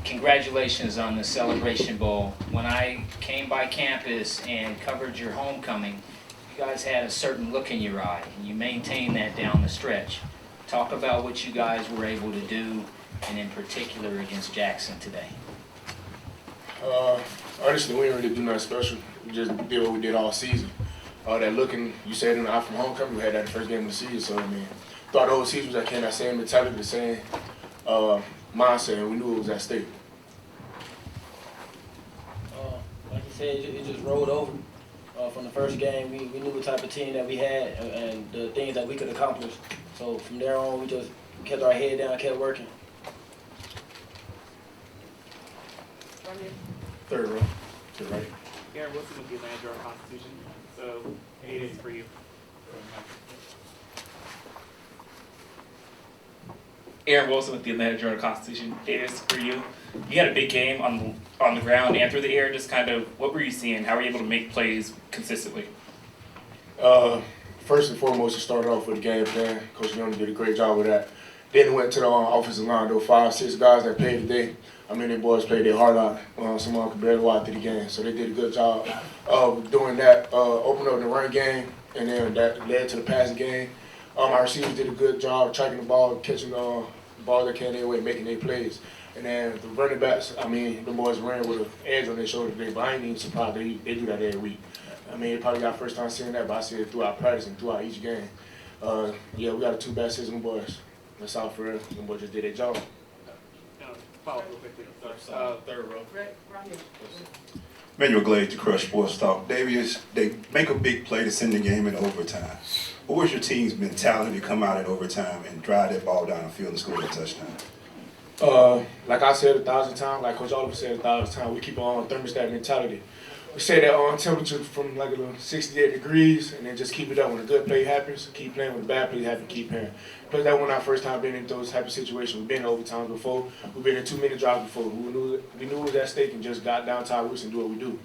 Congratulations on the Celebration Bowl. When I came by campus and covered your homecoming, you guys had a certain look in your eye, and you maintained that down the stretch. Talk about what you guys were able to do, and in particular against Jackson today. Honestly, we didn't really do nothing special. We just did what we did all season. That looking, you said in the eye from homecoming, we had that the first game of the season. So, I mean, throughout the whole season, that came that same mentality, the same mindset, and we knew it was at stake. Like you said, it just rolled over. From the first game, we knew what type of team that we had and the things that we could accomplish. So from there on, we just kept our head down, kept working. Third row, to the right. Aaron Wilson with the Atlanta Journal-Constitution, so it is for you. Aaron Wilson with the Atlanta Journal-Constitution, it is for you. You had a big game on the ground and through the air. Just kind of, what were you seeing? How were you able to make plays consistently? First and foremost, it started off with the game plan. Coach Young did a great job with that. Then it went to the offensive line. There were 5, 6 guys that played today. I mean, them boys played their heart out. Some of them could barely walk through the game. So they did a good job of doing that, opening up the run game, and then that led to the passing game. Our receivers did a good job tracking the ball, catching the ball that came their way, making their plays. And then the running backs, I mean, the boys ran with an edge on their shoulder today, but I ain't even surprised they do that every week. I mean, they probably got first time seeing that, but I see it throughout practice and throughout each game. Yeah, we got a 2 bad season boys. That's all for real. Them boys just did their job. Follow up real quickly. Third row. Right here. Manuel Glade to Crush Sports Talk. Davius, they make a big play to send the game in overtime. What was your team's mentality to come out in overtime and drive that ball down the field and score a touchdown? Like I said 1,000 times, like Coach Oliver said 1,000 times, we keep on thermostat mentality. We say that on temperature from like 68 degrees, and then just keep it up. When a good play happens, keep playing. When a bad play happens, keep playing. Plus, that wasn't our first time being in those type of situations. We've been in overtimes before. We've been in 2-minute drives before. We knew it was at stake and just got down to our roots and do what we do.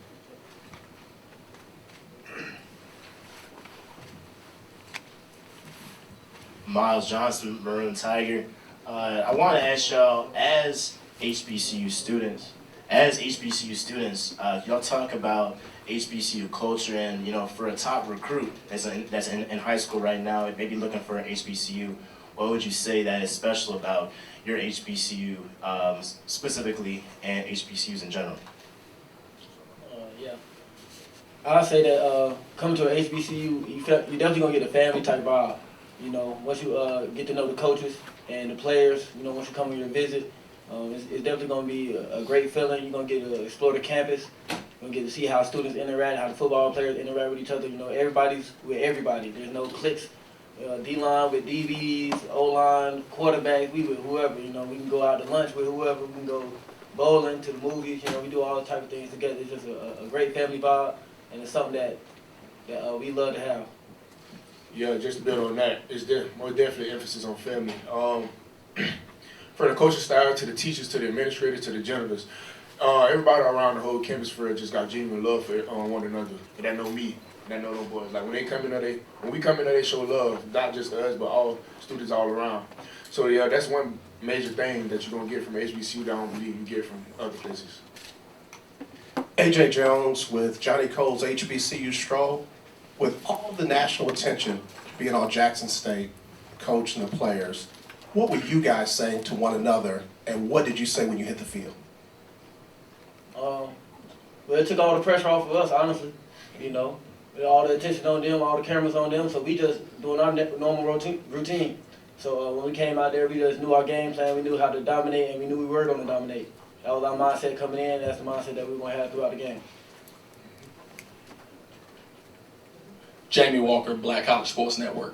Miles Johnson, Maroon Tiger. I want to ask y'all, as HBCU students, y'all talk about HBCU culture and, you know, for a top recruit that's in high school right now, maybe looking for an HBCU, what would you say that is special about your HBCU specifically and HBCUs in general? Yeah. I say that coming to an HBCU, you definitely gonna get a family type vibe. You know, once you get to know the coaches and the players, you know, once you come here to visit, it's definitely going to be a great feeling. You're going to get to explore the campus. You're going to get to see how students interact, how the football players interact with each other. You know, everybody's with everybody. There's no cliques. D-line with DBs, O-line, quarterbacks, we with whoever. You know, we can go out to lunch with whoever. We can go bowling, to the movies. You know, we do all type of things together. It's just a great family vibe, and it's something that we love to have. Yeah, just to build on that, it's more definitely emphasis on family. From the coaching style to the teachers to the administrators to the janitors, everybody around the whole campus for just got genuine love for one another. And that know me, and that know them boys. Like when we come in there, they show love, not just to us, but all students all around. So yeah, that's one major thing that you're gonna get from HBCU that I don't believe you get from other places. AJ Jones with Johnny Cole's HBCU Stroll. With all the national attention being on Jackson State, coach and the players, what were you guys saying to one another, and what did you say when you hit the field? Well, it took all the pressure off of us, honestly. You know, with all the attention on them, all the cameras on them, so we just doing our normal routine. So when we came out there, we just knew our game plan, we knew how to dominate, and we knew we were going to dominate. That was our mindset coming in. That's the mindset that we were going to have throughout the game. Jamie Walker, Black College Sports Network.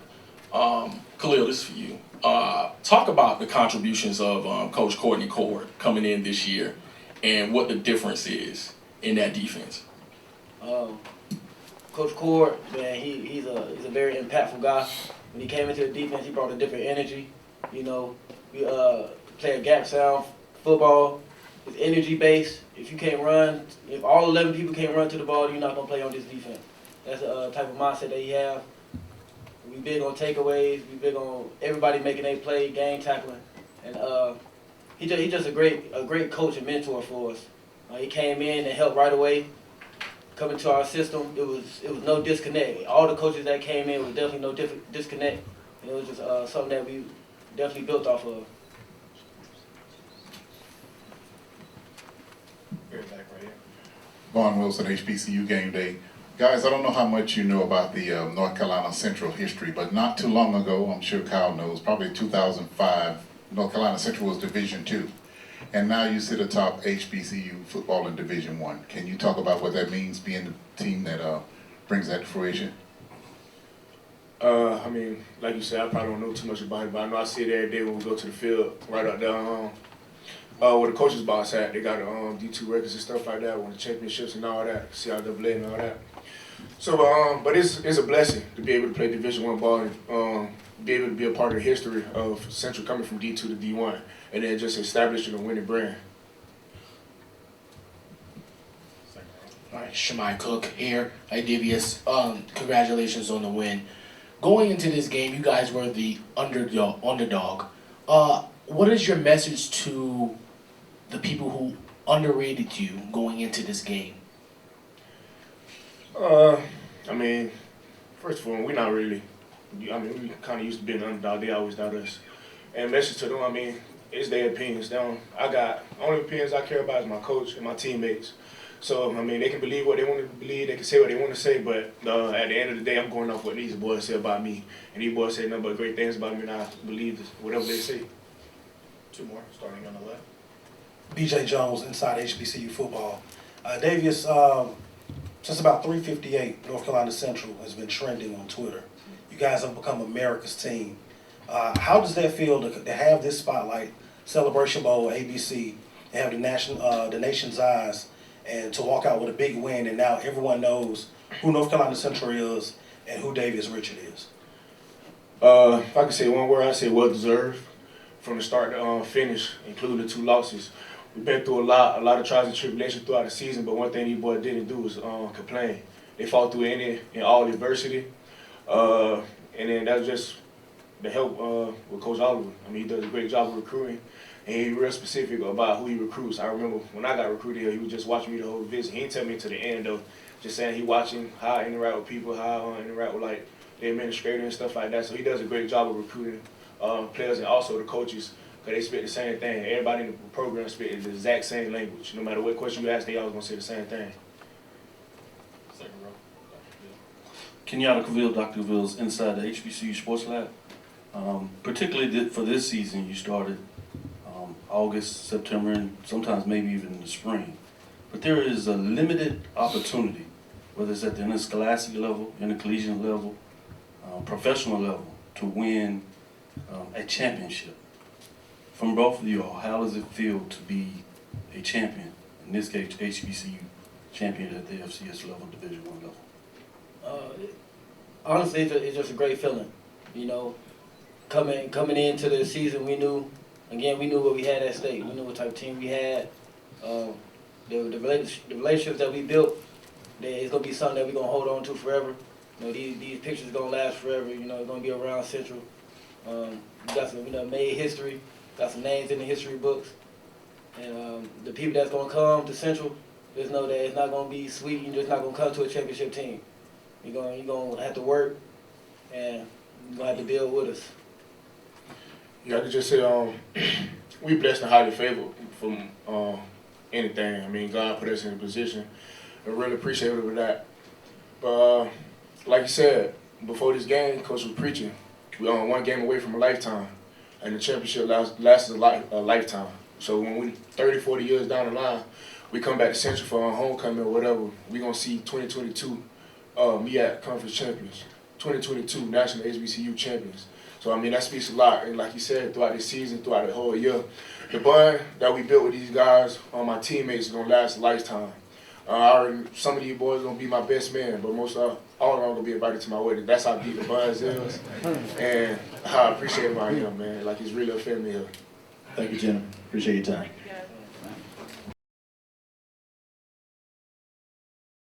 Khalil, this is for you. Talk about the contributions of Coach Courtney Cord coming in this year and what the difference is in that defense. Coach Cord, man, he's a very impactful guy. When he came into the defense, he brought a different energy. You know, we play a gap sound football. It's energy based. If you can't run, if all 11 people can't run to the ball, you're not gonna play on this defense. That's the type of mindset that he have. We big on takeaways. We big on everybody making a play, game tackling, and He just a great coach and mentor for us. He came in and helped right away. Coming to our system, it was no disconnect. All the coaches that came in was definitely no disconnect. And it was just something that we definitely built off of. Vaughn Wilson, HBCU Game Day. Guys, I don't know how much you know about the North Carolina Central history, but not too long ago, I'm sure Kyle knows, probably 2005, North Carolina Central was Division II. And now you sit atop HBCU football in Division I. Can you talk about what that means, being the team that brings that to fruition? I mean, like you said, I probably don't know too much about it, but I know I see it every day when we go to the field, right out there. Where the coaches box at, they got D2 records and stuff like that, won the championships and all that, CIAA and all that. So, but it's a blessing to be able to play Division I ball and be able to be a part of the history of Central coming from D2 to D1, and then just establishing a winning brand. All right, Shemai Cook here. Hi, Davius. Congratulations on the win. Going into this game, you guys were the underdog. What is your message to the people who underrated you going into this game? I mean, first of all, we're not really. I mean, we kind of used to being an underdog. They always doubt us. And message to them, I mean, it's their opinions. Only opinions I care about is my coach and my teammates. So, I mean, they can believe what they want to believe. They can say what they want to say. But at the end of the day, I'm going off what these boys say about me. And these boys say nothing but great things about me, and I believe whatever they say. Two more, starting on the left. BJ Jones, Inside HBCU Football. Davius, since about 3:58, North Carolina Central has been trending on Twitter. You guys have become America's team. How does that feel to have this spotlight, Celebration Bowl, ABC, and have the nation's eyes, and to walk out with a big win, and now everyone knows who North Carolina Central is and who Davius Richard is? If I could say one word, I'd say well-deserved. From the start to finish, including the 2 losses. We've been through a lot of trials and tribulations throughout the season, but one thing these boys didn't do was complain. They fought through in all adversity, and then that was just the help with Coach Oliver. I mean, he does a great job of recruiting, and he's real specific about who he recruits. I remember when I got recruited here, he was just watching me the whole visit. He didn't tell me to the end, though, just saying he watching how I interact with people, how I interact with, like, the administrator and stuff like that. So he does a great job of recruiting players and also the coaches, because they speak the same thing. Everybody in the program speaks the exact same language. No matter what question you ask, they always going to say the same thing. Second row. Kenyatta Khalil, Dr. Khalil's Inside the HBCU Sports Lab. Particularly for this season, you started August, September, and sometimes maybe even in the spring. But there is a limited opportunity, whether it's at the interscholastic level, intercollegiate level, professional level, to win a championship. From both of you all, how does it feel to be a champion, in this case HBCU champion at the FCS level, Division I level? Honestly, it's just a great feeling. You know, coming into the season, we knew what we had at stake. We knew what type of team we had. The relationships that we built, it's gonna be something that we're gonna hold on to forever. You know, these pictures are gonna last forever. You know, it's gonna be around Central. We got some, made history. Got some names in the history books. And the people that's gonna come to Central, just know that it's not gonna be sweet. You're just not gonna come to a championship team. You're gonna have to work, and you're gonna have to build with us. Yeah, I could just say we blessed and highly favored from anything. I mean, God put us in a position. I'm really appreciative of that. But like you said, before this game, Coach was preaching. We one game away from a lifetime, and the championship lasts a lifetime. So when we 30, 40 years down the line, we come back to Central for our homecoming or whatever, we're going to see 2022 MEAC Conference champions, 2022 National HBCU champions. So, I mean, that speaks a lot. And like you said, throughout this season, throughout the whole year, the bond that we built with these guys, my teammates, is going to last a lifetime. Some of these boys are going to be my best man, but most all of them are going to be invited to my wedding. That's how deep the bond is, and how I appreciate him I am, man. Like, he's really a family here. Thank you, Jim. Appreciate your time.